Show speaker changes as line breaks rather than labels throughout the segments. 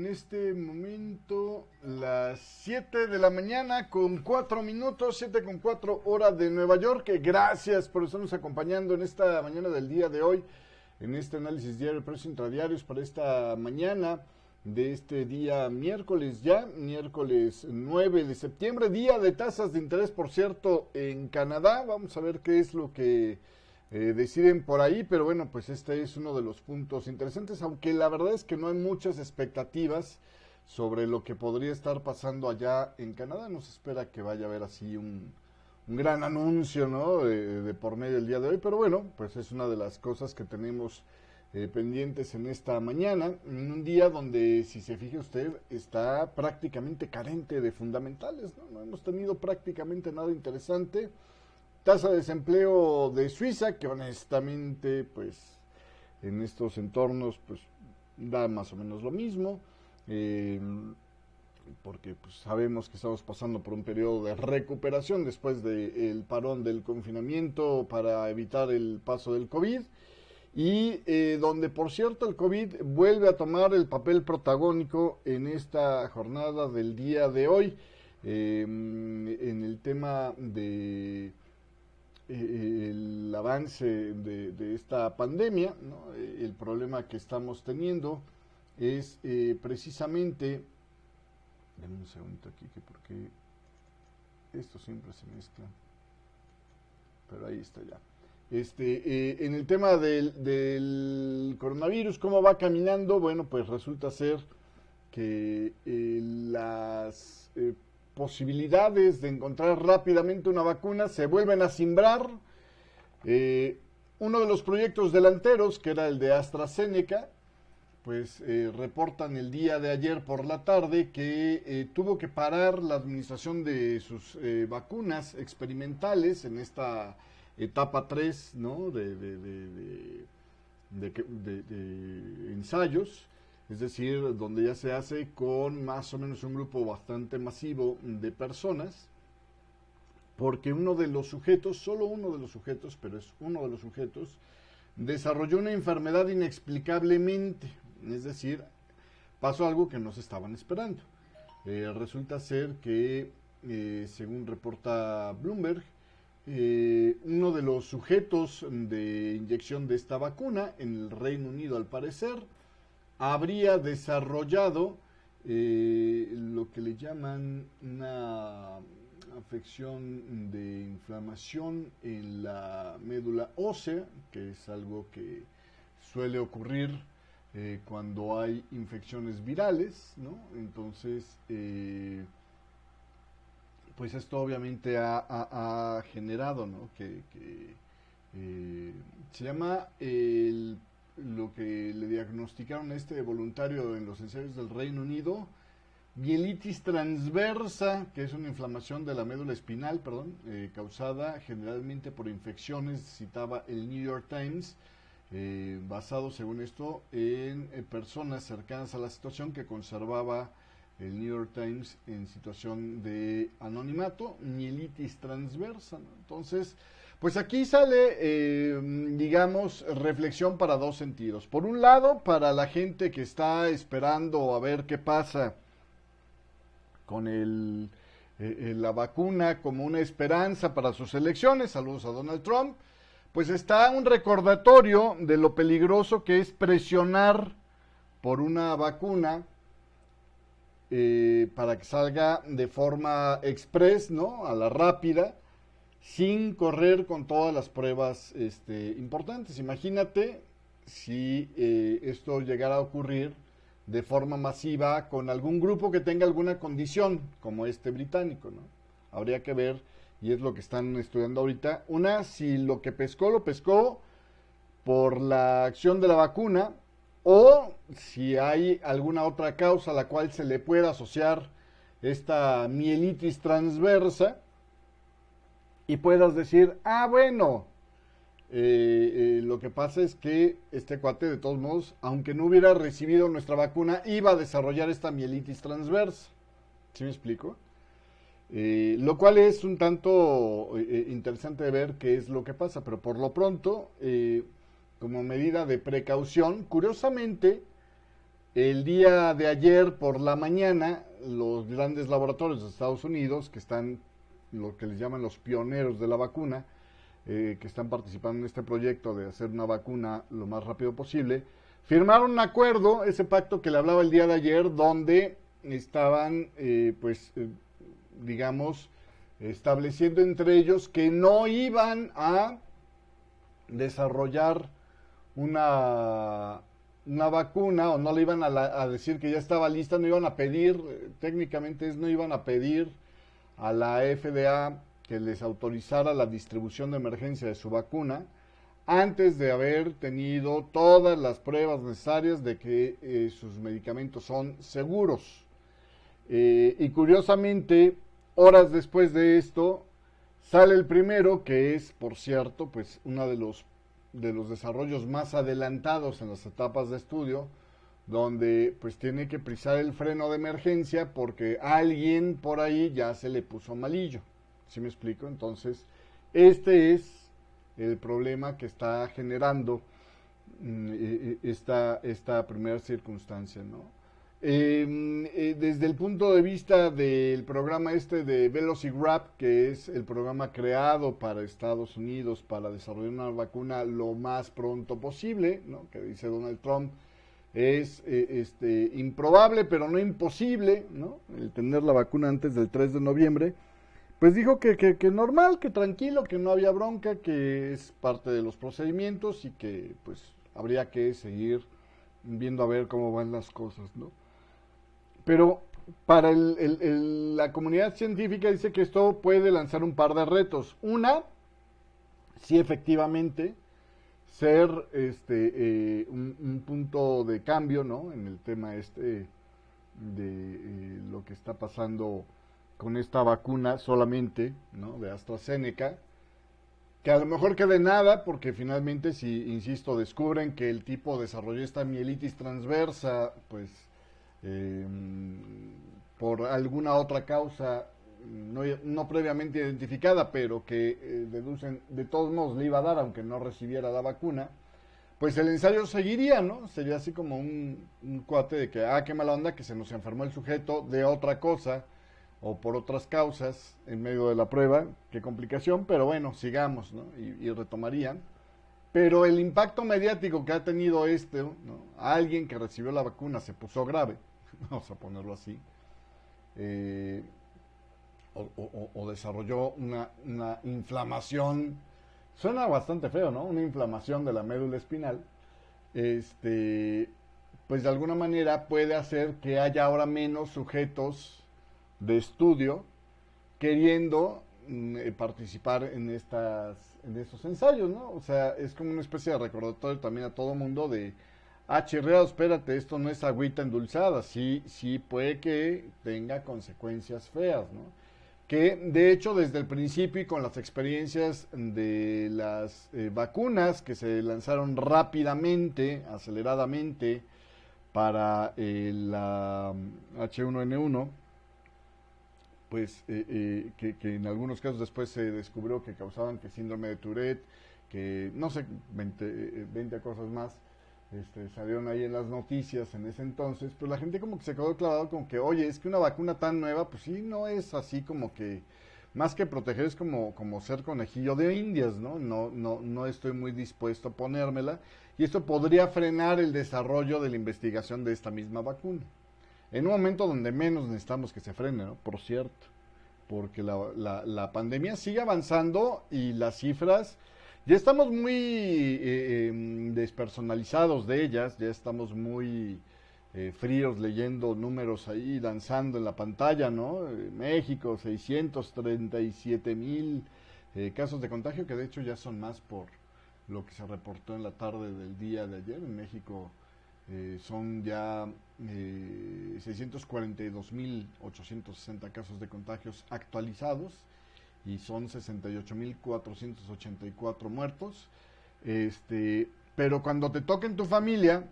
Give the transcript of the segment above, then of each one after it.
este momento las 7 de la mañana con 4 minutos, 7 con 4 hora de Nueva York. Gracias por estarnos acompañando en esta mañana del día de hoy, en este análisis diario de precios intradiarios para esta mañana de este día miércoles ya, miércoles 9 de septiembre, día de tasas de interés, por cierto, en Canadá. Vamos a ver qué es lo que deciden por ahí, pero bueno, pues este es uno de los puntos interesantes, aunque la verdad es que no hay muchas expectativas sobre lo que podría estar pasando allá en Canadá. No se espera que vaya a haber así un gran anuncio, ¿no? De por medio del día de hoy, pero bueno, pues es una de las cosas que tenemos pendientes en esta mañana, en un día donde, si se fija usted, está prácticamente carente de fundamentales, ¿no? No hemos tenido prácticamente nada interesante. Tasa de desempleo de Suiza, que honestamente, pues, en estos entornos, pues, da más o menos lo mismo, porque pues, sabemos que estamos pasando por un periodo de recuperación después del parón del confinamiento para evitar el paso del COVID, y donde, por cierto, el COVID vuelve a tomar el papel protagónico en esta jornada del día de hoy, en el tema de el avance de esta pandemia, ¿no? El problema que estamos teniendo es precisamente, denme un segundito aquí, que porque esto siempre se mezcla, pero ahí está ya. En el tema del coronavirus, ¿cómo va caminando? Bueno, pues resulta ser que las posibilidades de encontrar rápidamente una vacuna se vuelven a cimbrar. Uno de los proyectos delanteros, que era el de AstraZeneca, pues reportan el día de ayer por la tarde que tuvo que parar la administración de sus vacunas experimentales en esta etapa 3, ¿no? de ensayos. Es decir, donde ya se hace con más o menos un grupo bastante masivo de personas, porque uno de los sujetos, solo uno de los sujetos, pero es uno de los sujetos, desarrolló una enfermedad inexplicablemente. Es decir, pasó algo que no se estaban esperando. Resulta ser que, según reporta Bloomberg, uno de los sujetos de inyección de esta vacuna, en el Reino Unido al parecer, habría desarrollado lo que le llaman una afección de inflamación en la médula ósea, que es algo que suele ocurrir cuando hay infecciones virales, ¿no? Entonces, pues esto obviamente ha generado, ¿no? que se llama lo que le diagnosticaron a este voluntario en los ensayos del Reino Unido, mielitis transversa, que es una inflamación de la médula espinal, causada generalmente por infecciones, citaba el New York Times, basado, según esto, en personas cercanas a la situación que conservaba el New York Times en situación de anonimato, mielitis transversa, ¿no? Entonces, pues aquí sale, digamos, reflexión para dos sentidos. Por un lado, para la gente que está esperando a ver qué pasa con la vacuna como una esperanza para sus elecciones, saludos a Donald Trump, pues está un recordatorio de lo peligroso que es presionar por una vacuna para que salga de forma express, ¿no? A la rápida, sin correr con todas las pruebas importantes. Imagínate si esto llegara a ocurrir de forma masiva con algún grupo que tenga alguna condición, como este británico, ¿no? Habría que ver, y es lo que están estudiando ahorita, si lo que pescó lo pescó por la acción de la vacuna, o si hay alguna otra causa a la cual se le pueda asociar esta mielitis transversa, y puedas decir, bueno, lo que pasa es que este cuate, de todos modos, aunque no hubiera recibido nuestra vacuna, iba a desarrollar esta mielitis transversa. ¿Sí me explico? Lo cual es un tanto interesante de ver qué es lo que pasa, pero por lo pronto, como medida de precaución, curiosamente, el día de ayer por la mañana, los grandes laboratorios de Estados Unidos, que están, lo que les llaman los pioneros de la vacuna, que están participando en este proyecto de hacer una vacuna lo más rápido posible, firmaron un acuerdo, ese pacto que le hablaba el día de ayer, donde estaban, digamos, estableciendo entre ellos que no iban a desarrollar una vacuna, o no le iban a decir que ya estaba lista, no iban a pedir, técnicamente no iban a pedir a la FDA que les autorizara la distribución de emergencia de su vacuna antes de haber tenido todas las pruebas necesarias de que sus medicamentos son seguros. Y curiosamente, horas después de esto, sale el primero, que es, por cierto, pues uno de los desarrollos más adelantados en las etapas de estudio, donde pues tiene que pisar el freno de emergencia porque alguien por ahí ya se le puso malillo. ¿Sí me explico? Entonces, este es el problema que está generando esta primera circunstancia, ¿no? Desde el punto de vista del programa de VelociGrap, que es el programa creado para Estados Unidos para desarrollar una vacuna lo más pronto posible, ¿no? Que dice Donald Trump, es improbable pero no imposible, ¿no? El tener la vacuna antes del 3 de noviembre, pues dijo que normal, que tranquilo, que no había bronca, que es parte de los procedimientos y que pues habría que seguir viendo a ver cómo van las cosas, ¿no? Pero para la comunidad científica dice que esto puede lanzar un par de retos. Una, sí efectivamente, ser un punto de cambio, ¿no? En el tema de lo que está pasando con esta vacuna solamente, ¿no? De AstraZeneca, que a lo mejor quede nada, porque finalmente, si, insisto, descubren que el tipo desarrolló esta mielitis transversa, pues por alguna otra causa no previamente identificada, pero que deducen de todos modos le iba a dar aunque no recibiera la vacuna, pues el ensayo seguiría, ¿no? Sería así como un cuate de que, qué mala onda que se nos enfermó el sujeto de otra cosa o por otras causas en medio de la prueba, qué complicación, pero bueno, sigamos, ¿no? Y retomarían. Pero el impacto mediático que ha tenido ¿no? Alguien que recibió la vacuna se puso grave, vamos a ponerlo así, o desarrolló una inflamación, suena bastante feo, ¿no? Una inflamación de la médula espinal, pues de alguna manera puede hacer que haya ahora menos sujetos de estudio queriendo participar en estos ensayos, ¿no? O sea, es como una especie de recordatorio también a todo mundo de, chirreado, espérate, esto no es agüita endulzada, sí puede que tenga consecuencias feas, ¿no? Que de hecho desde el principio y con las experiencias de las vacunas que se lanzaron rápidamente, aceleradamente para la H1N1, pues que en algunos casos después se descubrió que causaban que síndrome de Tourette, que no sé, 20 cosas más, salieron ahí en las noticias en ese entonces, pues la gente como que se quedó clavado con que, oye, es que una vacuna tan nueva, pues sí, no es así como que, más que proteger es como ser conejillo de indias, ¿no? No estoy muy dispuesto a ponérmela, y esto podría frenar el desarrollo de la investigación de esta misma vacuna. En un momento donde menos necesitamos que se frene, ¿no? Por cierto, porque la pandemia sigue avanzando y las cifras, ya estamos muy despersonalizados de ellas, ya estamos muy fríos leyendo números ahí, danzando en la pantalla, ¿no? México, 637,000 casos de contagio, que de hecho ya son más por lo que se reportó en la tarde del día de ayer. En México son ya 642,860 casos de contagios actualizados y son 68,484 muertos. Pero cuando te toca en tu familia,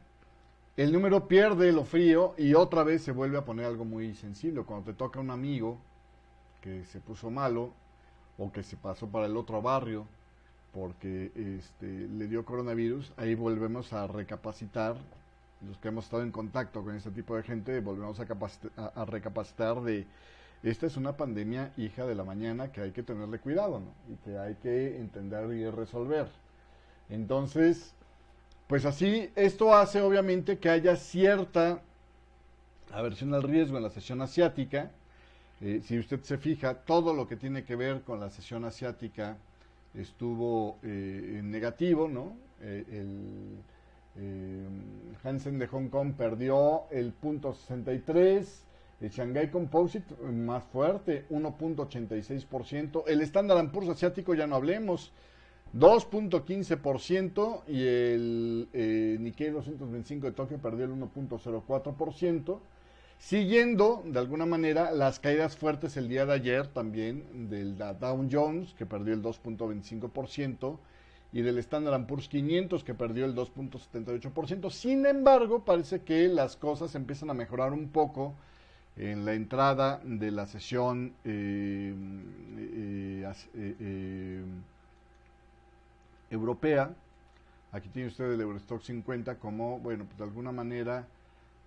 el número pierde lo frío y otra vez se vuelve a poner algo muy sensible. Cuando te toca un amigo que se puso malo o que se pasó para el otro barrio porque le dio coronavirus, ahí volvemos a recapacitar los que hemos estado en contacto con este tipo de gente, volvemos a recapacitar de, esta es una pandemia hija de la mañana que hay que tenerle cuidado, ¿no? Y que hay que entender y resolver. Entonces, pues así, esto hace obviamente que haya cierta aversión al riesgo en la sesión asiática. Si usted se fija, todo lo que tiene que ver con la sesión asiática estuvo en negativo, ¿no? Hansen de Hong Kong perdió el 0.63%, el Shanghai Composite más fuerte, 1.86%, el Standard & Poor's asiático ya no hablemos, 2.15%, y el Nikkei 225 de Tokio perdió el 1.04%, siguiendo de alguna manera las caídas fuertes el día de ayer también del Dow Jones, que perdió el 2.25%, y del Standard & Poor's 500, que perdió el 2.78%. Sin embargo, parece que las cosas empiezan a mejorar un poco en la entrada de la sesión europea. Aquí tiene usted el Eurostock 50 como, bueno, pues de alguna manera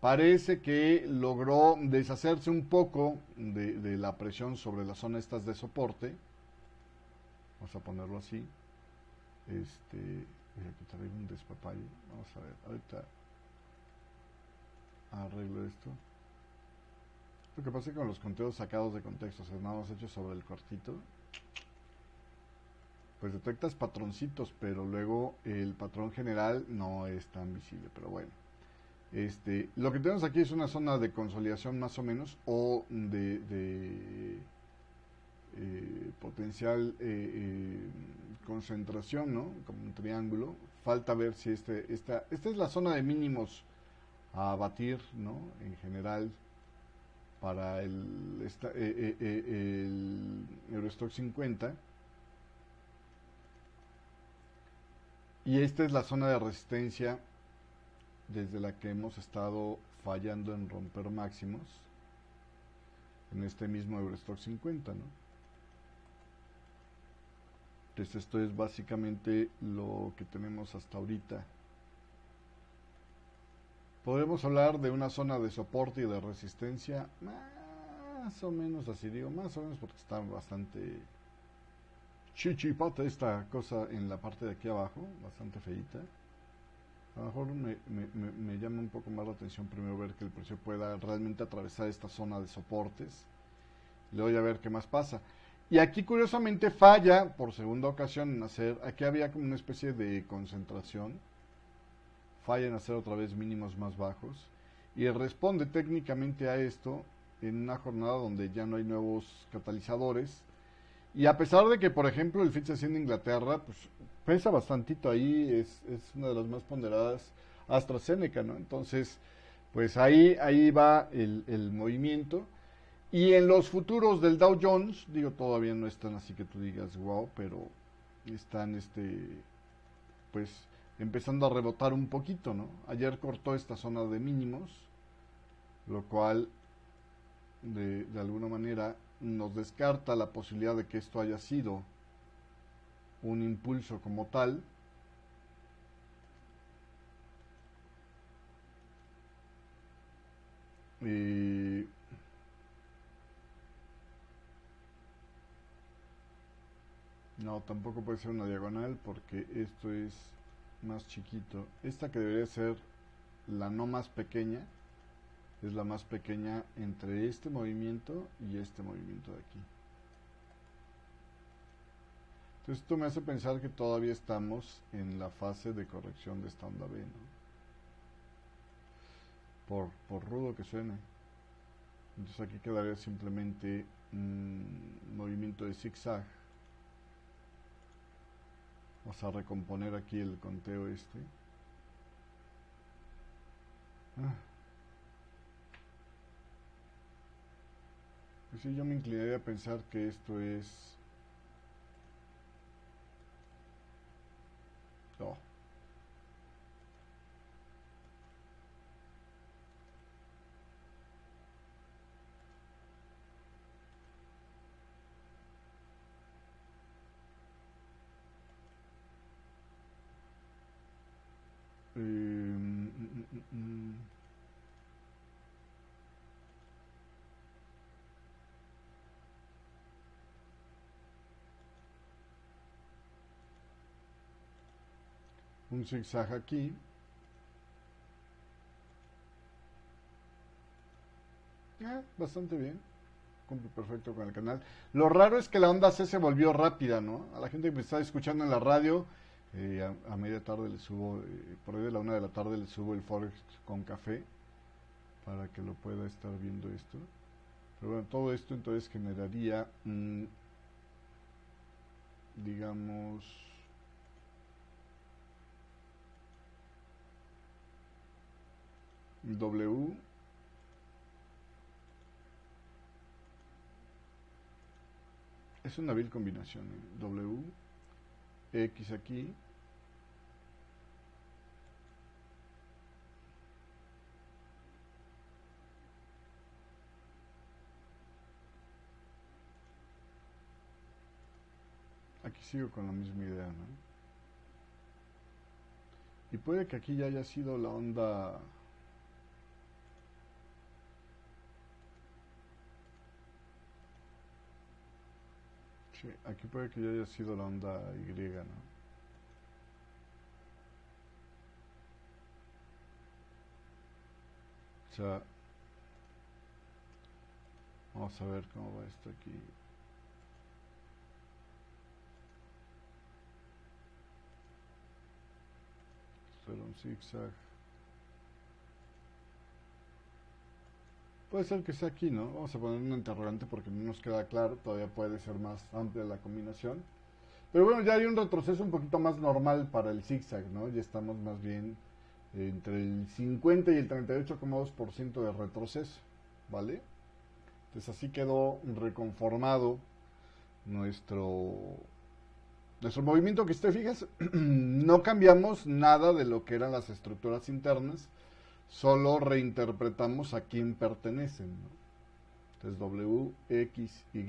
parece que logró deshacerse un poco de la presión sobre las zonas estas de soporte. Vamos a ponerlo así. Aquí traigo un despapalle. Vamos a ver, ahorita arreglo esto. Lo que pasa es que con los conteos sacados de contexto, o sea, nada más hechos sobre el cortito, pues detectas patroncitos, pero luego el patrón general no es tan visible. Pero bueno, lo que tenemos aquí es una zona de consolidación más o menos, o de potencial concentración, ¿no? Como un triángulo. Falta ver si esta es la zona de mínimos a batir, ¿no? En general, para el Eurostock 50. Y esta es la zona de resistencia desde la que hemos estado fallando en romper máximos en este mismo Eurostock 50, ¿no? Entonces esto es básicamente lo que tenemos hasta ahorita. Podemos hablar de una zona de soporte y de resistencia, más o menos así, digo, más o menos porque está bastante chichipata esta cosa en la parte de aquí abajo, bastante feita. A lo mejor me llama un poco más la atención primero ver que el precio pueda realmente atravesar esta zona de soportes. Luego ya ver qué más pasa. Y aquí curiosamente falla por segunda ocasión en hacer, aquí había como una especie de concentración, falla en hacer otra vez mínimos más bajos y responde técnicamente a esto en una jornada donde ya no hay nuevos catalizadores. Y a pesar de que, por ejemplo, el FTSE 100 de Inglaterra, pues pesa bastantito ahí, es una de las más ponderadas, AstraZeneca, ¿no? Entonces, pues ahí va el movimiento. Y en los futuros del Dow Jones, digo, todavía no están así que tú digas, wow, pero están, pues, empezando a rebotar un poquito, ¿no? Ayer cortó esta zona de mínimos, lo cual, de alguna manera, nos descarta la posibilidad de que esto haya sido un impulso como tal. No, tampoco puede ser una diagonal porque esto es más chiquito. Esta que debería ser la no más pequeña, es la más pequeña entre este movimiento y este movimiento de aquí. Entonces esto me hace pensar que todavía estamos en la fase de corrección de esta onda B, ¿no? Por rudo que suene. Entonces aquí quedaría simplemente un movimiento de zigzag. Vamos a recomponer aquí el conteo Pues sí, yo me inclinaría a pensar que esto es... No. un zigzag aquí. Bastante bien. Cumple perfecto con el canal. Lo raro es que la onda C se volvió rápida, ¿no? A la gente que me está escuchando en la radio, a media tarde le subo, por ahí de la 1 de la tarde le subo el Forex con café para que lo pueda estar viendo esto. Pero bueno, todo esto entonces generaría, digamos, W. Es una vil combinación, W, X aquí. Aquí sigo con la misma idea, ¿no? Y puede que aquí ya haya sido la onda. Sí, aquí puede que ya haya sido la onda Y, ¿no? O sea, vamos a ver cómo va esto aquí. Esto era un zigzag. Puede ser que sea aquí, ¿no? Vamos a poner un interrogante porque no nos queda claro. Todavía puede ser más amplia la combinación. Pero bueno, ya hay un retroceso un poquito más normal para el zigzag, ¿no? Ya estamos más bien entre el 50 y el 38,2% de retroceso, ¿vale? Entonces así quedó reconformado nuestro, nuestro movimiento, que si te fijas, no cambiamos nada de lo que eran las estructuras internas, solo reinterpretamos a quién pertenecen, ¿no? Entonces W, X, Y,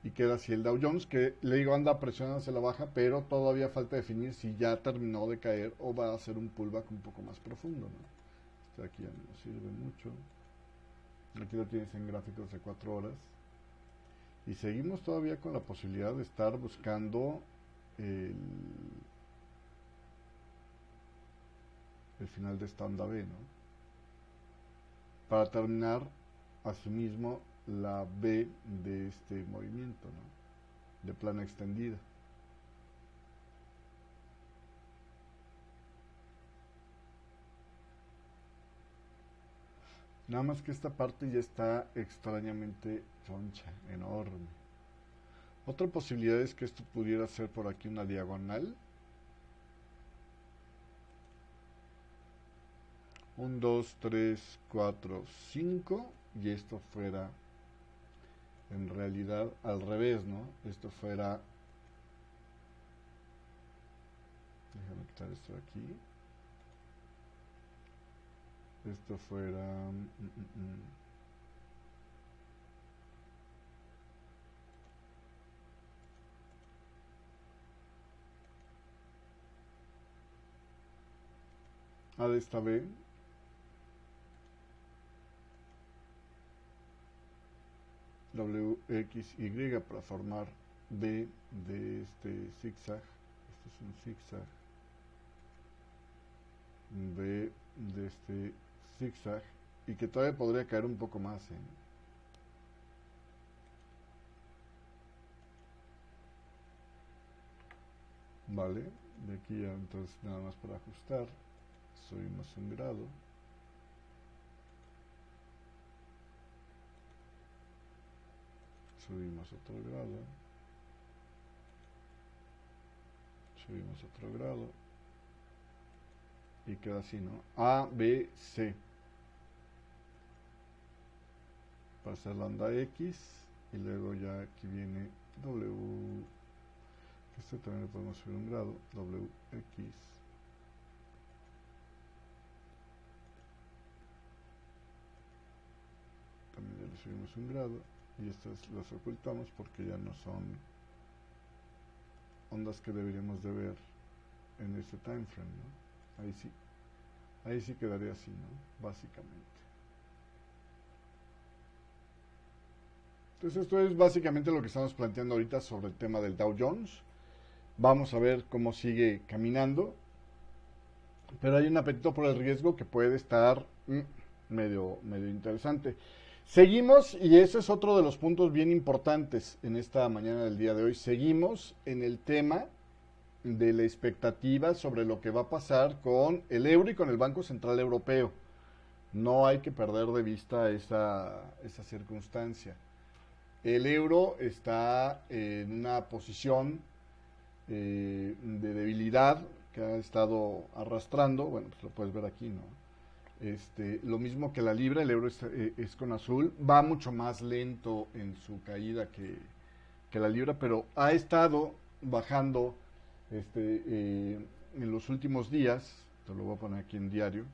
y queda así el Dow Jones, que le digo anda presionando hacia la baja, pero todavía falta definir si ya terminó de caer o va a hacer un pullback un poco más profundo, ¿no? Este aquí ya no sirve mucho. Aquí lo tienes en gráficos de 4 horas. Y seguimos todavía con la posibilidad de estar buscando el final de esta onda B, ¿no? Para terminar, asimismo, la B de este movimiento, ¿no? De plana extendida. Nada más que esta parte ya está extrañamente choncha, enorme. Otra posibilidad es que esto pudiera ser por aquí una diagonal. 1, 2, 3, 4, 5. Y esto fuera en realidad al revés, ¿no? Esto fuera... Déjame quitar esto de aquí. Esto fuera... A de esta B. W, X, Y para formar B de este zigzag. Este es un zigzag. B de este zigzag. Y que todavía podría caer un poco más, ¿eh? Vale, de aquí ya entonces nada más para ajustar, subimos un grado, subimos otro grado, subimos otro grado, y queda así, ¿no? A, B, C, para hacer la onda X, y luego ya aquí viene W, este también le podemos subir un grado, W, X, también ya le subimos un grado, y estas las ocultamos porque ya no son ondas que deberíamos de ver en este time frame, ¿no? Ahí sí quedaría así, ¿no? Básicamente. Entonces esto es básicamente lo que estamos planteando ahorita sobre el tema del Dow Jones. Vamos a ver cómo sigue caminando, pero hay un apetito por el riesgo que puede estar medio interesante. Seguimos, y ese es otro de los puntos bien importantes en esta mañana del día de hoy, seguimos en el tema de la expectativa sobre lo que va a pasar con el euro y con el Banco Central Europeo. No hay que perder de vista esa circunstancia. El euro está en una posición de debilidad que ha estado arrastrando, bueno, pues lo puedes ver aquí, ¿no? Lo mismo que la libra, el euro es con azul, va mucho más lento en su caída que la libra, pero ha estado bajando en los últimos días, te lo voy a poner aquí en diario,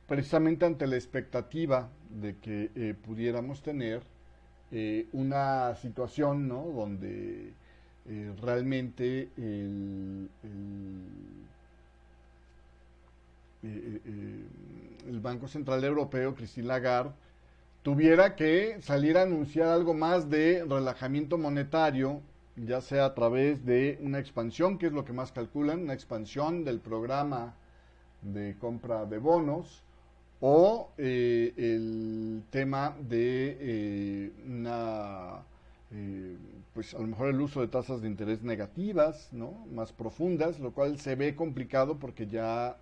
precisamente ante la expectativa de que pudiéramos tener una situación, ¿no? Donde realmente el Banco Central Europeo, Christine Lagarde, tuviera que salir a anunciar algo más de relajamiento monetario, ya sea a través de una expansión, que es lo que más calculan, una expansión del programa de compra de bonos, o el tema de pues a lo mejor el uso de tasas de interés negativas, ¿no? Más profundas, lo cual se ve complicado porque ya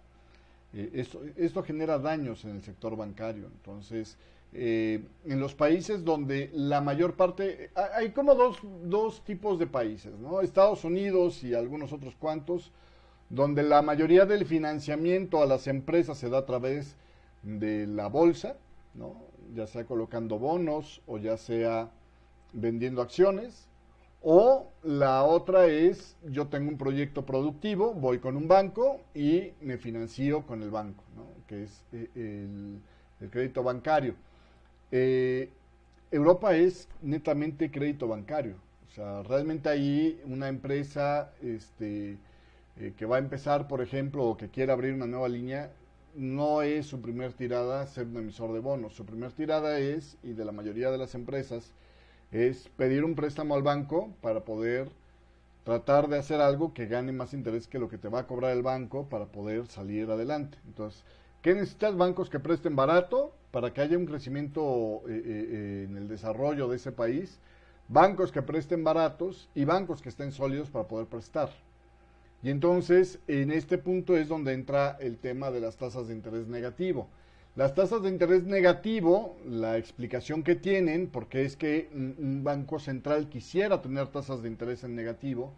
esto genera daños en el sector bancario. Entonces, en los países donde la mayor parte, hay como dos tipos de países, ¿no? Estados Unidos y algunos otros cuantos, donde la mayoría del financiamiento a las empresas se da a través de la bolsa, ¿no? Ya sea colocando bonos o ya sea vendiendo acciones, o la otra es, yo tengo un proyecto productivo, voy con un banco y me financio con el banco, ¿no? Que es el crédito bancario. Europa es netamente crédito bancario, o sea, realmente ahí una empresa que va a empezar, por ejemplo, o que quiere abrir una nueva línea, no es su primer tirada ser un emisor de bonos, su primer tirada es, y de la mayoría de las empresas, es pedir un préstamo al banco para poder tratar de hacer algo que gane más interés que lo que te va a cobrar el banco para poder salir adelante. Entonces, ¿qué necesitas? Bancos que presten barato para que haya un crecimiento en el desarrollo de ese país, bancos que presten baratos y bancos que estén sólidos para poder prestar. Y entonces, en este punto es donde entra el tema de las tasas de interés negativo. Las tasas de interés negativo, la explicación que tienen, porque es que un banco central quisiera tener tasas de interés en negativo,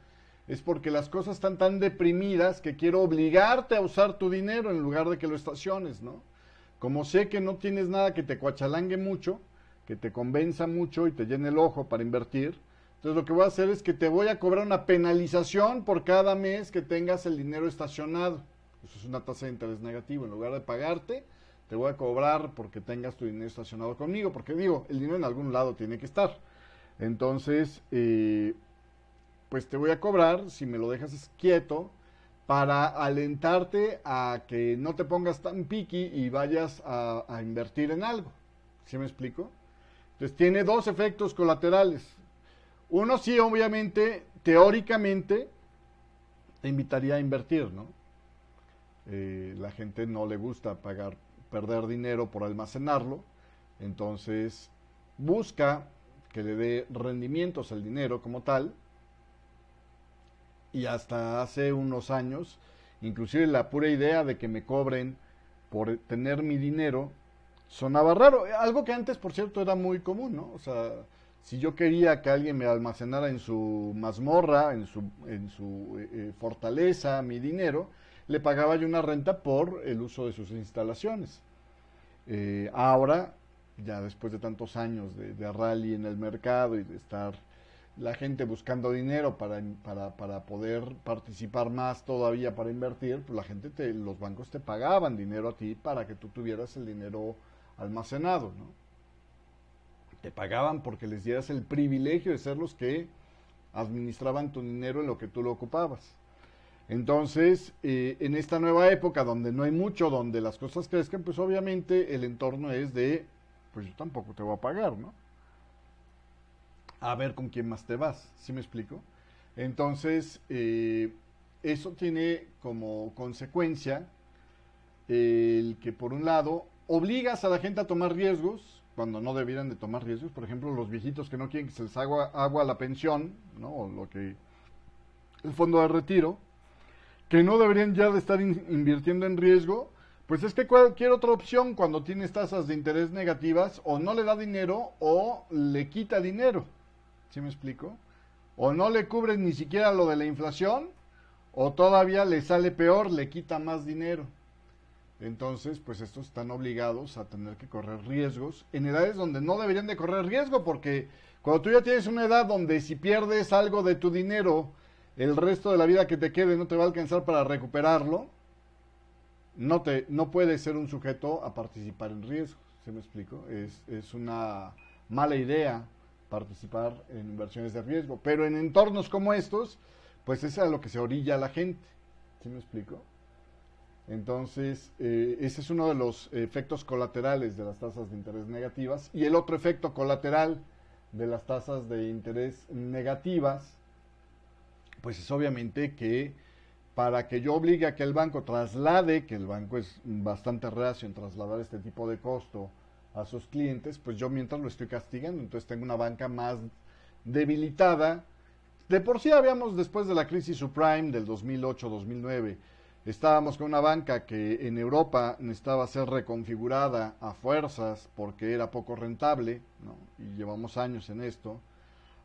es porque las cosas están tan deprimidas que quiero obligarte a usar tu dinero en lugar de que lo estaciones, ¿no? Como sé que no tienes nada que te cuachalangue mucho, que te convenza mucho y te llene el ojo para invertir, entonces lo que voy a hacer es que te voy a cobrar una penalización por cada mes que tengas el dinero estacionado. Eso es una tasa de interés negativo. En lugar de pagarte, te voy a cobrar porque tengas tu dinero estacionado conmigo, porque digo, el dinero en algún lado tiene que estar. Entonces, pues te voy a cobrar si me lo dejas quieto para alentarte a que no te pongas tan picky y vayas a invertir en algo. ¿Sí me explico? Entonces tiene dos efectos colaterales. Uno sí, obviamente, teóricamente, te invitaría a invertir, ¿no? La gente no le gusta perder dinero por almacenarlo, entonces busca que le dé rendimientos al dinero como tal, y hasta hace unos años, inclusive la pura idea de que me cobren por tener mi dinero sonaba raro, algo que antes, por cierto, era muy común, ¿no? O sea, si yo quería que alguien me almacenara en su mazmorra, en su fortaleza, mi dinero, le pagaba yo una renta por el uso de sus instalaciones. Ahora, ya después de tantos años de rally en el mercado y de estar la gente buscando dinero para poder participar más todavía para invertir, pues los bancos te pagaban dinero a ti para que tú tuvieras el dinero almacenado, ¿no? Te pagaban porque les dieras el privilegio de ser los que administraban tu dinero en lo que tú lo ocupabas. Entonces, en esta nueva época donde no hay mucho, donde las cosas crezcan, pues obviamente el entorno es de, pues yo tampoco te voy a pagar, ¿no? A ver con quién más te vas, ¿sí me explico? Entonces, eso tiene como consecuencia el que, por un lado, obligas a la gente a tomar riesgos cuando no debieran de tomar riesgos. Por ejemplo, los viejitos que no quieren que se les haga agua a la pensión, ¿no? O lo que el fondo de retiro, que no deberían ya de estar invirtiendo en riesgo, pues es que cualquier otra opción cuando tienes tasas de interés negativas o no le da dinero o le quita dinero. ¿Sí me explico? O no le cubres ni siquiera lo de la inflación o todavía le sale peor, le quita más dinero. Entonces, pues estos están obligados a tener que correr riesgos en edades donde no deberían de correr riesgo, porque cuando tú ya tienes una edad donde si pierdes algo de tu dinero, el resto de la vida que te quede no te va a alcanzar para recuperarlo, no puedes ser un sujeto a participar en riesgo. ¿Sí me explico? Es una mala idea participar en inversiones de riesgo, pero en entornos como estos, pues es a lo que se orilla la gente. ¿Sí me explico? Entonces, ese es uno de los efectos colaterales de las tasas de interés negativas. Y el otro efecto colateral de las tasas de interés negativas, pues es obviamente que para que yo obligue a que el banco traslade, que el banco es bastante reacio en trasladar este tipo de costo a sus clientes, pues yo mientras lo estoy castigando. Entonces tengo una banca más debilitada. De por sí habíamos, después de la crisis subprime del 2008-2009, estábamos con una banca que en Europa necesitaba ser reconfigurada a fuerzas porque era poco rentable, ¿no? Y llevamos años en esto.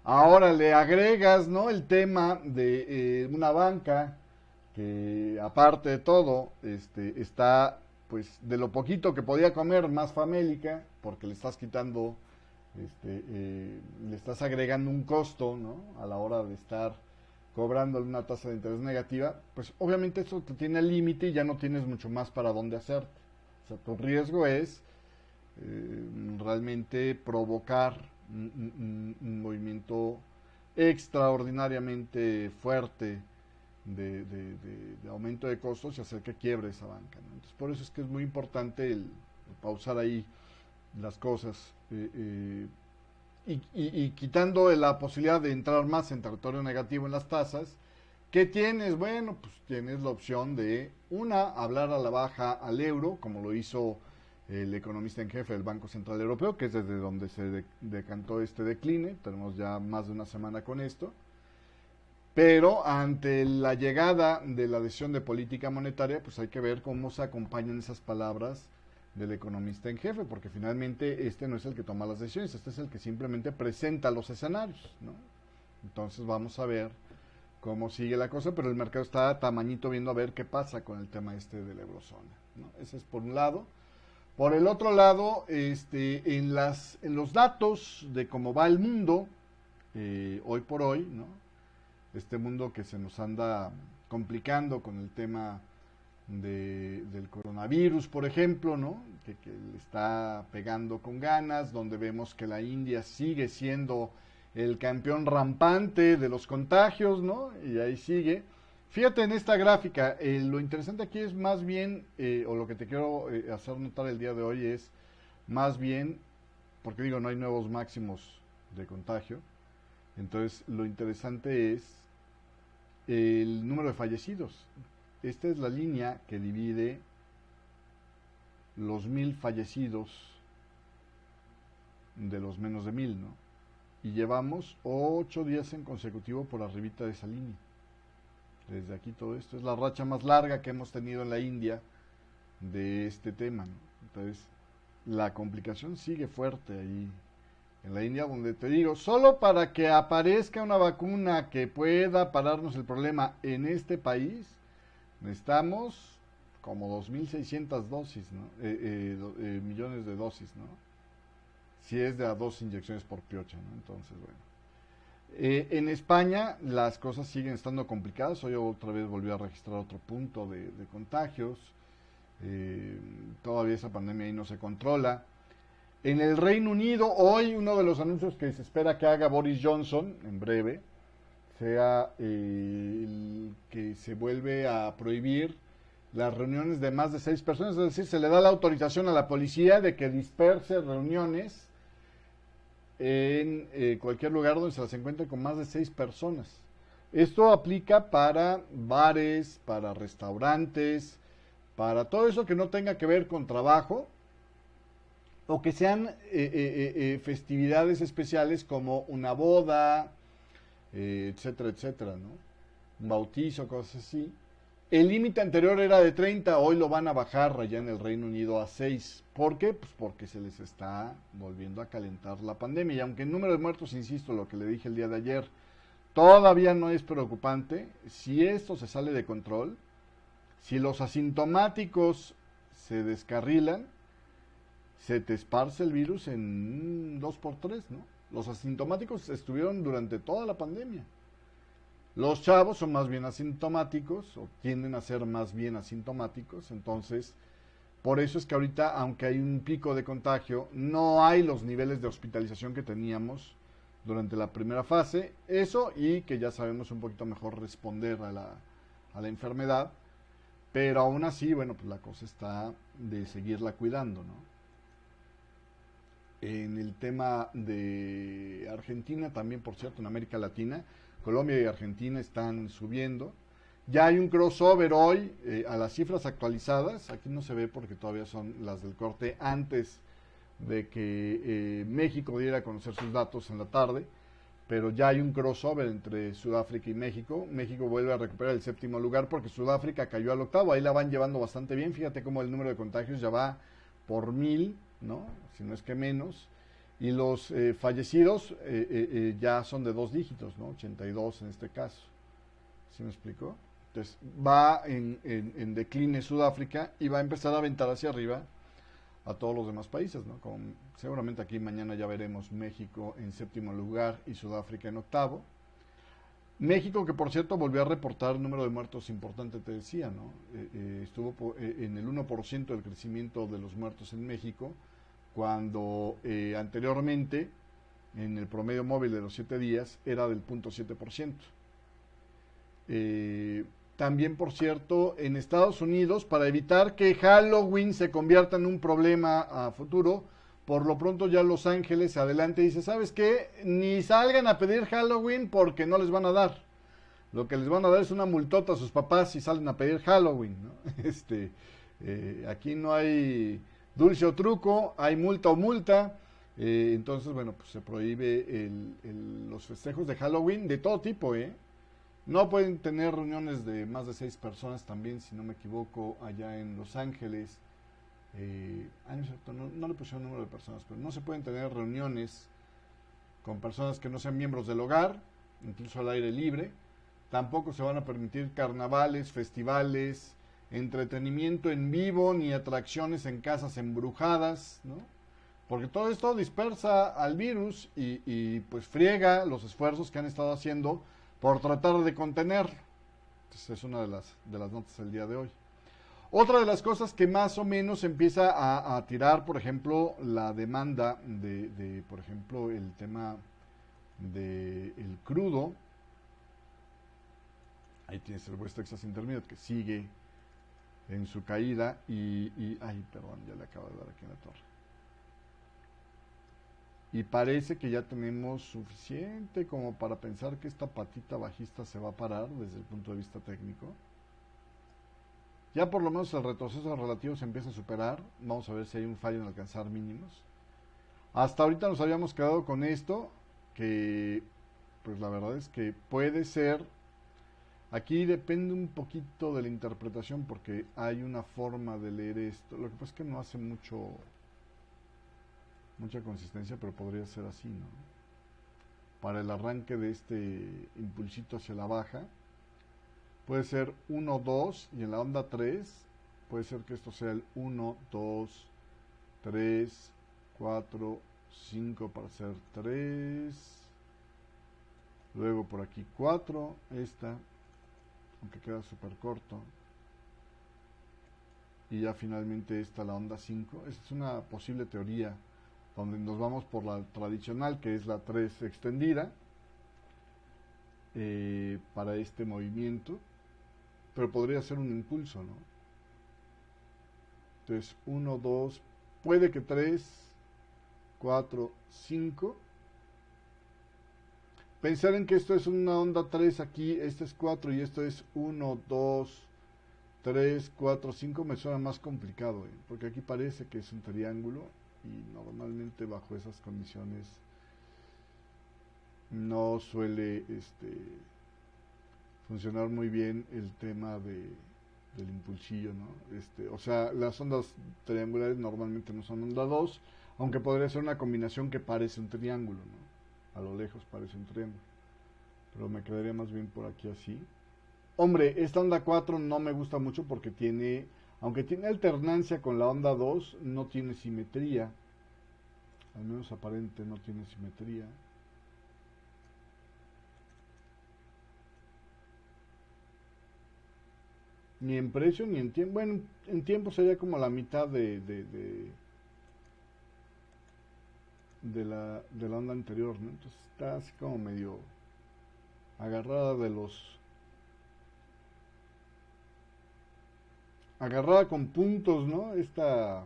Ahora le agregas, ¿no?, el tema de una banca que, aparte de todo, está, pues, de lo poquito que podía comer, más famélica, porque le estás quitando, le estás agregando un costo, ¿no?, a la hora de estar cobrándole una tasa de interés negativa. Pues obviamente eso te tiene al límite y ya no tienes mucho más para dónde hacerte. O sea, tu riesgo es realmente provocar un movimiento extraordinariamente fuerte de aumento de costos y hacer que quiebre esa banca, ¿no? Entonces, por eso es que es muy importante el pausar ahí las cosas, y quitando la posibilidad de entrar más en territorio negativo en las tasas. ¿Qué tienes? Bueno, pues tienes la opción de, hablar a la baja al euro, como lo hizo el economista en jefe del Banco Central Europeo, que es desde donde se decantó este decline. Tenemos ya más de una semana con esto. Pero ante la llegada de la decisión de política monetaria, pues hay que ver cómo se acompañan esas palabras del economista en jefe, porque finalmente este no es el que toma las decisiones, este es el que simplemente presenta los escenarios, ¿no? Entonces vamos a ver cómo sigue la cosa, pero el mercado está a tamañito viendo a ver qué pasa con el tema de la eurozona, ¿no? Ese es por un lado. Por el otro lado, en los datos de cómo va el mundo, hoy por hoy, ¿no?, este mundo que se nos anda complicando con el tema del coronavirus, por ejemplo, ¿no?, que le está pegando con ganas, donde vemos que la India sigue siendo el campeón rampante de los contagios, ¿no?, y ahí sigue. Fíjate en esta gráfica, lo interesante aquí es más bien, o lo que te quiero hacer notar el día de hoy es más bien, porque digo, no hay nuevos máximos de contagio, entonces lo interesante es el número de fallecidos. Esta es la línea que divide los 1000 fallecidos de los menos de 1000, ¿no? Y llevamos 8 días en consecutivo por arribita de esa línea. Desde aquí todo esto es la racha más larga que hemos tenido en la India de este tema, ¿no? Entonces, la complicación sigue fuerte ahí en la India, donde te digo, solo para que aparezca una vacuna que pueda pararnos el problema en este país, necesitamos como 2.600 dosis, ¿no? Millones de dosis, ¿no? Si es de a 2 inyecciones por piocha, ¿no? Entonces, bueno. En España las cosas siguen estando complicadas. Hoy otra vez volvió a registrar otro punto de contagios. Todavía esa pandemia ahí no se controla. En el Reino Unido, hoy uno de los anuncios que se espera que haga Boris Johnson en breve sea el que se vuelve a prohibir las reuniones de más de 6 personas, es decir, se le da la autorización a la policía de que disperse reuniones en cualquier lugar donde se las encuentre con más de 6 personas. Esto aplica para bares, para restaurantes, para todo eso que no tenga que ver con trabajo o que sean festividades especiales como una boda, etcétera, etcétera, ¿no? Un bautizo, cosas así. El límite anterior era de 30, hoy lo van a bajar allá en el Reino Unido a 6. ¿Por qué? Pues porque se les está volviendo a calentar la pandemia. Y aunque el número de muertos, insisto, lo que le dije el día de ayer, todavía no es preocupante, si esto se sale de control, si los asintomáticos se descarrilan, se te esparce el virus en 2 por 3, ¿no? Los asintomáticos estuvieron durante toda la pandemia. Los chavos son más bien asintomáticos o tienden a ser más bien asintomáticos, entonces por eso es que ahorita, aunque hay un pico de contagio, no hay los niveles de hospitalización que teníamos durante la primera fase, eso y que ya sabemos un poquito mejor responder a la enfermedad, pero aún así, bueno, pues la cosa está de seguirla cuidando, ¿no? En el tema de Argentina, también por cierto, en América Latina, Colombia y Argentina están subiendo. Ya hay un crossover hoy a las cifras actualizadas. Aquí no se ve porque todavía son las del corte antes de que México diera a conocer sus datos en la tarde. Pero ya hay un crossover entre Sudáfrica y México. México vuelve a recuperar el 7º lugar porque Sudáfrica cayó al 8º. Ahí la van llevando bastante bien. Fíjate cómo el número de contagios ya va por 1000, ¿no? Si no es que menos. Y los fallecidos ya son de 2 dígitos, ¿no? 82 en este caso. ¿Sí me explicó? Entonces va en decline Sudáfrica y va a empezar a aventar hacia arriba a todos los demás países, ¿no? Como seguramente aquí mañana ya veremos México en 7º lugar y Sudáfrica en 8º. México, que por cierto volvió a reportar un número de muertos importante, te decía, ¿no? Estuvo en el 1% del crecimiento de los muertos en México, cuando anteriormente, en el promedio móvil de los 7 días, era del 0.7%. También, por cierto, en Estados Unidos, para evitar que Halloween se convierta en un problema a futuro, por lo pronto ya Los Ángeles se adelanta y dice, ¿sabes qué? Ni salgan a pedir Halloween porque no les van a dar. Lo que les van a dar es una multota a sus papás si salen a pedir Halloween, ¿no? Aquí no hay dulce o truco, hay multa o multa. Entonces, bueno, pues se prohíbe los festejos de Halloween de todo tipo, ¿eh? No pueden tener reuniones de más de 6 personas también, si no me equivoco, allá en Los Ángeles. No es cierto, no le pusieron número de personas, pero no se pueden tener reuniones con personas que no sean miembros del hogar, incluso al aire libre. Tampoco se van a permitir carnavales, festivales, entretenimiento en vivo, ni atracciones en casas embrujadas, ¿no? Porque todo esto dispersa al virus y pues friega los esfuerzos que han estado haciendo por tratar de contenerlo. Entonces es una de las notas del día de hoy. Otra de las cosas que más o menos empieza a tirar, por ejemplo, la demanda por ejemplo, el tema del crudo. Ahí tienes el West Texas Intermediate que sigue en su caída ay, perdón, ya le acabo de dar aquí en la torre. Y parece que ya tenemos suficiente como para pensar que esta patita bajista se va a parar desde el punto de vista técnico. Ya por lo menos el retroceso relativo se empieza a superar. Vamos a ver si hay un fallo en alcanzar mínimos. Hasta ahorita nos habíamos quedado con esto, que pues la verdad es que puede ser. Aquí depende un poquito de la interpretación porque hay una forma de leer esto. Lo que pasa es que no hace mucha consistencia, pero podría ser así, ¿no? Para el arranque de este impulsito hacia la baja, puede ser 1, 2 y en la onda 3 puede ser que esto sea el 1, 2, 3, 4, 5 para hacer 3, luego por aquí 4, esta, aunque queda súper corto, y ya finalmente esta la onda 5. Esta es una posible teoría donde nos vamos por la tradicional, que es la 3 extendida, para este movimiento, pero podría ser un impulso, ¿no? Entonces, 1, 2, puede que 3, 4, 5, pensar en que esto es una onda 3 aquí, este es 4 y esto es 1, 2, 3, 4, 5 me suena más complicado, porque aquí parece que es un triángulo y normalmente bajo esas condiciones no suele funcionar muy bien el tema del impulsillo, ¿no? O sea, las ondas triangulares normalmente no son onda 2, aunque podría ser una combinación que parece un triángulo, ¿no? A lo lejos parece un triángulo, pero me quedaría más bien por aquí así. Hombre, esta onda 4 no me gusta mucho porque tiene, aunque tiene alternancia con la onda 2, no tiene simetría, al menos aparente no tiene simetría. Ni en precio ni en tiempo. Bueno, en tiempo sería como la mitad de la onda anterior, ¿no? Entonces está así como medio agarrada agarrada con puntos, ¿no? Esta,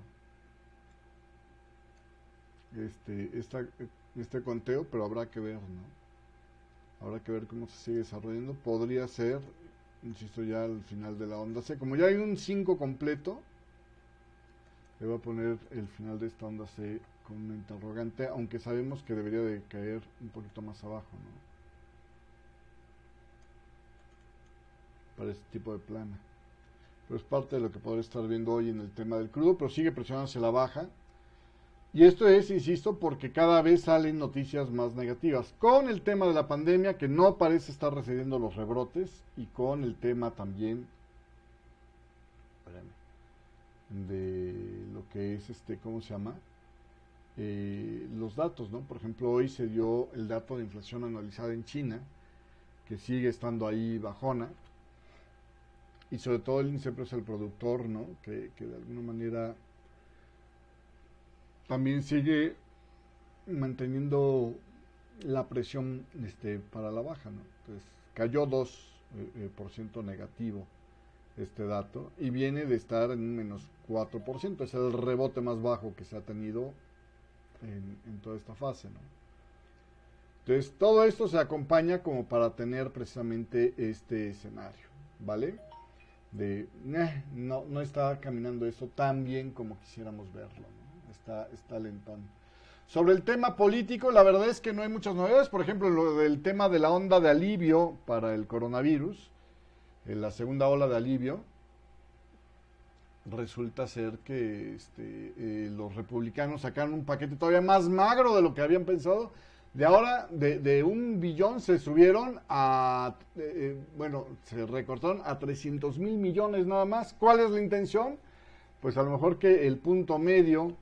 este conteo, pero habrá que ver, ¿no? Habrá que ver cómo se sigue desarrollando. Podría ser, insisto, ya al final de la onda C. Como ya hay un 5 completo, le voy a poner el final de esta onda C con una interrogante, aunque sabemos que debería de caer un poquito más abajo, ¿no? Para este tipo de plana. Pero es parte de lo que podré estar viendo hoy en el tema del crudo, pero sigue presionándose la baja. Y esto es, insisto, porque cada vez salen noticias más negativas. Con el tema de la pandemia, que no parece estar recediendo los rebrotes, y con el tema también de lo que es, ¿cómo se llama? Los datos, ¿no? Por ejemplo, hoy se dio el dato de inflación anualizada en China, que sigue estando ahí bajona. Y sobre todo el índice de precio del productor, ¿no? Que de alguna manera también sigue manteniendo la presión para la baja, ¿no? Entonces cayó 2% negativo este dato y viene de estar en un menos 4%. Es el rebote más bajo que se ha tenido en toda esta fase, ¿no? Entonces todo esto se acompaña como para tener precisamente este escenario, ¿vale? No está caminando esto tan bien como quisiéramos verlo, ¿no? Está lentón. Sobre el tema político, la verdad es que no hay muchas novedades. Por ejemplo, lo del tema de la onda de alivio para el coronavirus, la segunda ola de alivio, resulta ser que los republicanos sacaron un paquete todavía más magro de lo que habían pensado. De ahora, de 1 billón se subieron bueno, se recortaron a 300,000 millones nada más. ¿Cuál es la intención? Pues a lo mejor que el punto medio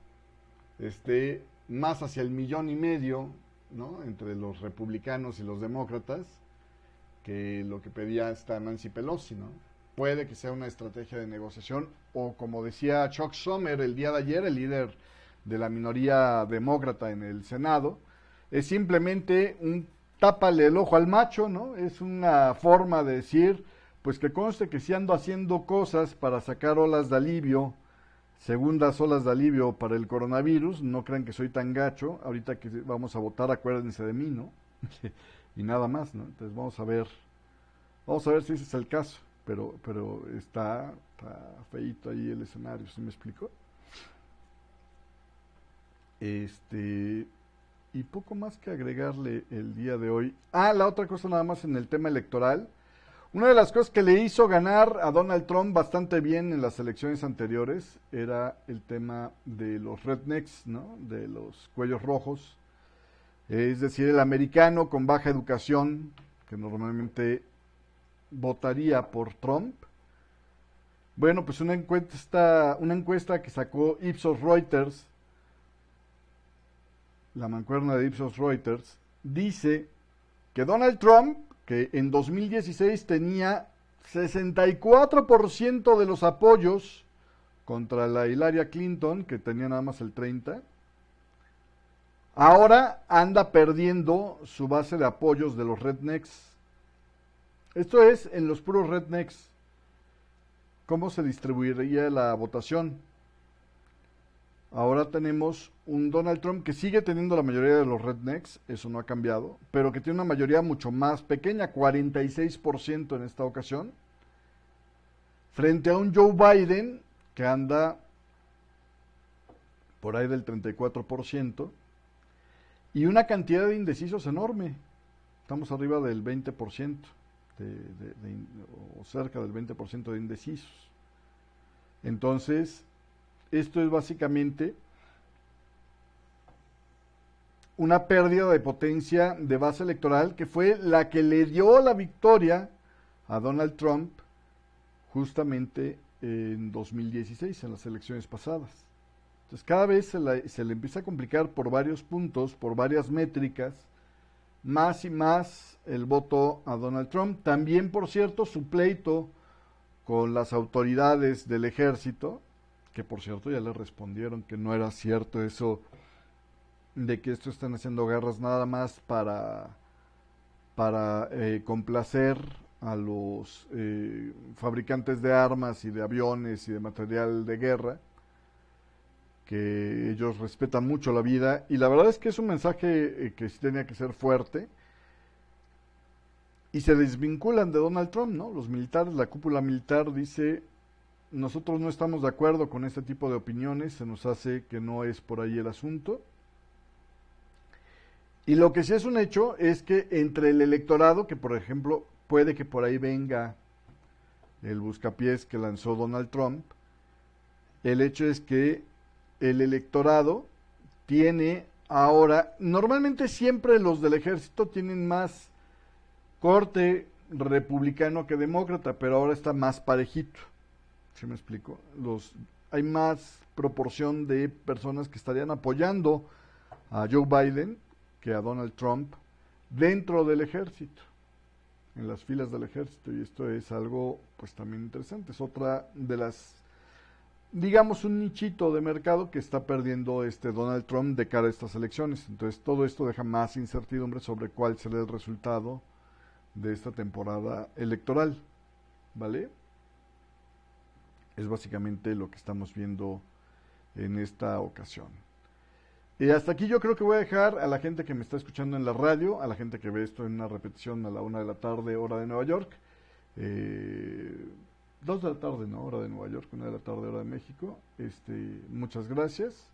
esté más hacia el 1,5 millones, ¿no? Entre los republicanos y los demócratas, que lo que pedía esta Nancy Pelosi, ¿no? Puede que sea una estrategia de negociación, o como decía Chuck Schumer el día de ayer, el líder de la minoría demócrata en el Senado, es simplemente un tápale el ojo al macho, ¿no? Es una forma de decir, pues que conste que si ando haciendo cosas para sacar olas de alivio, segundas olas de alivio para el coronavirus, no crean que soy tan gacho, ahorita que vamos a votar, acuérdense de mí, ¿no? Y nada más, ¿no? Entonces vamos a ver si ese es el caso, pero está feíto ahí el escenario, ¿sí me explico? Y poco más que agregarle el día de hoy. La otra cosa nada más en el tema electoral. Una de las cosas que le hizo ganar a Donald Trump bastante bien en las elecciones anteriores era el tema de los rednecks, ¿no? De los cuellos rojos. Es decir, el americano con baja educación, que normalmente votaría por Trump. Bueno, pues una encuesta que sacó Ipsos Reuters, la mancuerna de Ipsos Reuters, dice que Donald Trump, que en 2016 tenía 64% de los apoyos contra la Hillary Clinton, que tenía nada más el 30%, ahora anda perdiendo su base de apoyos de los rednecks. Esto es en los puros rednecks. ¿Cómo se distribuiría la votación? ahora tenemos un Donald Trump que sigue teniendo la mayoría de los rednecks, eso no ha cambiado, pero que tiene una mayoría mucho más pequeña, 46% en esta ocasión, frente a un Joe Biden que anda por ahí del 34%, y una cantidad de indecisos enorme. Estamos arriba del 20%, o cerca del 20% de indecisos. Entonces, esto es básicamente una pérdida de potencia de base electoral que fue la que le dio la victoria a Donald Trump justamente en 2016, en las elecciones pasadas. Entonces cada vez se le empieza a complicar por varios puntos, por varias métricas, más y más el voto a Donald Trump. También, por cierto, su pleito con las autoridades del ejército, que por cierto ya le respondieron que no era cierto eso de que esto están haciendo guerras nada más para complacer a los fabricantes de armas y de aviones y de material de guerra, que ellos respetan mucho la vida, y la verdad es que es un mensaje que sí tenía que ser fuerte, y se desvinculan de Donald Trump, ¿no? Los militares, la cúpula militar dice, nosotros no estamos de acuerdo con este tipo de opiniones, se nos hace que no es por ahí el asunto. Y lo que sí es un hecho es que entre el electorado, que por ejemplo puede que por ahí venga el buscapiés que lanzó Donald Trump, el hecho es que el electorado tiene ahora, normalmente siempre los del ejército tienen más corte republicano que demócrata, pero ahora está más parejito. ¿Sí me explico? Hay más proporción de personas que estarían apoyando a Joe Biden que a Donald Trump dentro del ejército, en las filas del ejército, y esto es algo pues también interesante, es otra de las, digamos, un nichito de mercado que está perdiendo Donald Trump de cara a estas elecciones. Entonces todo esto deja más incertidumbre sobre cuál será el resultado de esta temporada electoral, ¿vale? Es básicamente lo que estamos viendo en esta ocasión. Y hasta aquí yo creo que voy a dejar a la gente que me está escuchando en la radio, a la gente que ve esto en una repetición a la 1 de la tarde, hora de Nueva York, 2 de la tarde, ¿no? Hora de Nueva York, 1 de la tarde, hora de México. Muchas gracias.